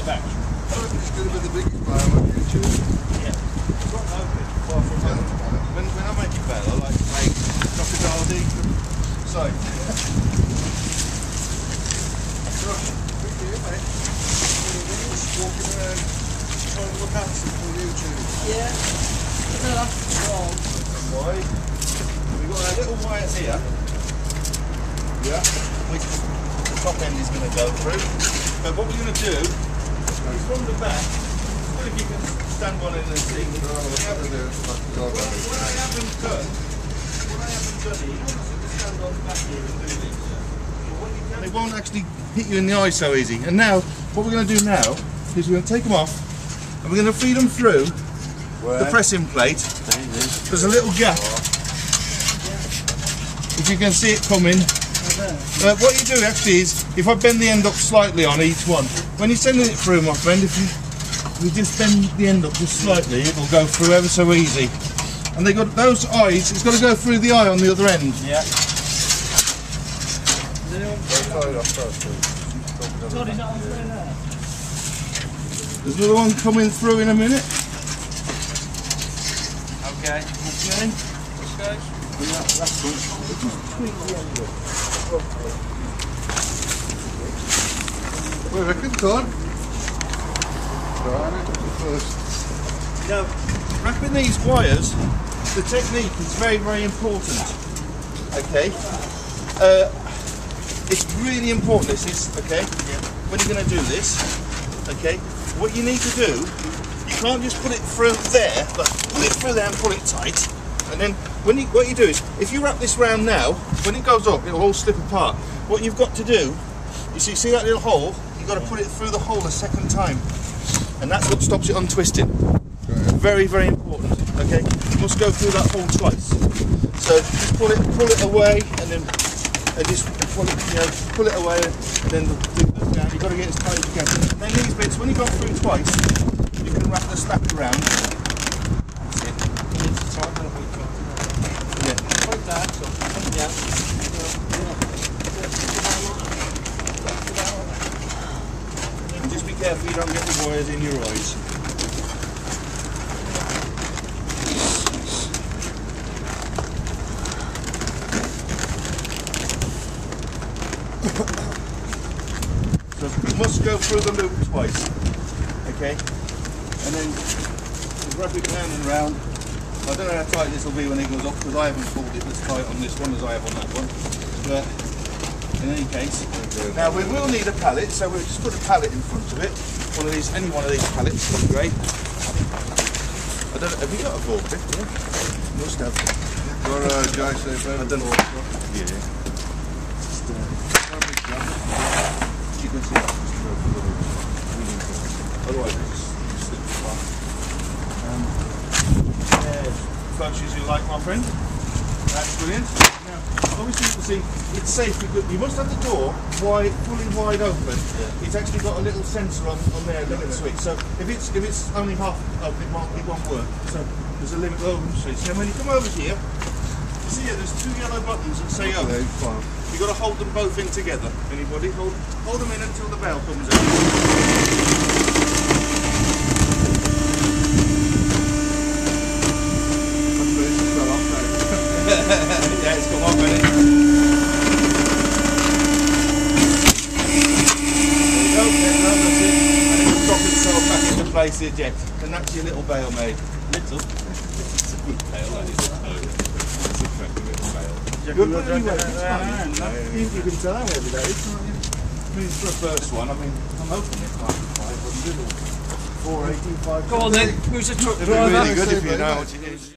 back. It's going to be the biggest bale on YouTube. Yeah. It's not open. Far from home. When I make a bale, I like to make crocodile deep. So. Gosh, big deal, mate. Walking around trying to look at something on YouTube. Yeah. Wide. We've got our little wires here. Yeah. Which the top end is going to go through. But what we're going to do is from the back, if you can stand on it and see. What I haven't done is you want us to stand on the back here and do this. They won't actually hit you in the eye so easy. And now, what we're going to do now is we're going to take them off and we're going to feed them through the pressing plate. There's a little gap. If you can see it coming. What you do actually is, if I bend the end up slightly on each one, when you're sending it through, my friend, if you just bend the end up just slightly, it'll go through ever so easy. And they got those eyes, it's got to go through the eye on the other end. Yeah. There's another one coming through in a minute. Okay. Okay. That's good. Tweak the end up. Well, I reckon, Todd. Now, wrapping these wires, the technique is very, very important. Okay? It's really important, this is, okay? When you're going to do this, okay? What you need to do, you can't just put it through there, but put it through there and pull it tight. And then, what you do is, if you wrap this round now, when it goes up, it'll all slip apart. What you've got to do, you see that little hole? You've got to put it through the hole a second time. And that's what stops it untwisting. Very, very important, okay? You must go through that hole twice. So just pull it away, and then just pull it away, and then down. You've got to get as tight as you can. And then these bits, when you go through twice, you can wrap the strap around. That's it. Yeah. Like that. Yeah. Just be careful you don't get the wires in your eyes. So you must go through the loop twice, okay? And then just wrap it round and round. I don't know how tight this will be when it goes up because I haven't pulled it as tight on this one as I have on that one. But in any case, now we will need a pallet, so we'll just put a pallet in front of it. Any one of these pallets would be great. I don't know, have you got a forklift? Yeah. Must have. Got a JC I don't know. Yeah. You can see that. Otherwise, it's slip apart. Close as you like, my friend. That's brilliant. Now, obviously, you can see it's safe because you must have the door fully wide open. Yeah. It's actually got a little sensor on there, a limit switch. So if it's only half open, it won't work. So there's a limit open switch. So when you come over here, you see here, there's two yellow buttons that say open. You've got to hold them both in together. Anybody? Hold them in until the bell comes out. Yeah, it's come off, hasn't it? There you go, that's it. And it will drop itself back into place here, Jet. And that's your little bale made. Little? It's a good bale, that is. It's a cracking little bale. Good, but anyway, it's fine. You can tell how heavy that is, can't you? I mean, for a first one, I'm hoping it's like 500 or 480, 500. Go on then, who's the truck It'd be really driver? good if you know what it is.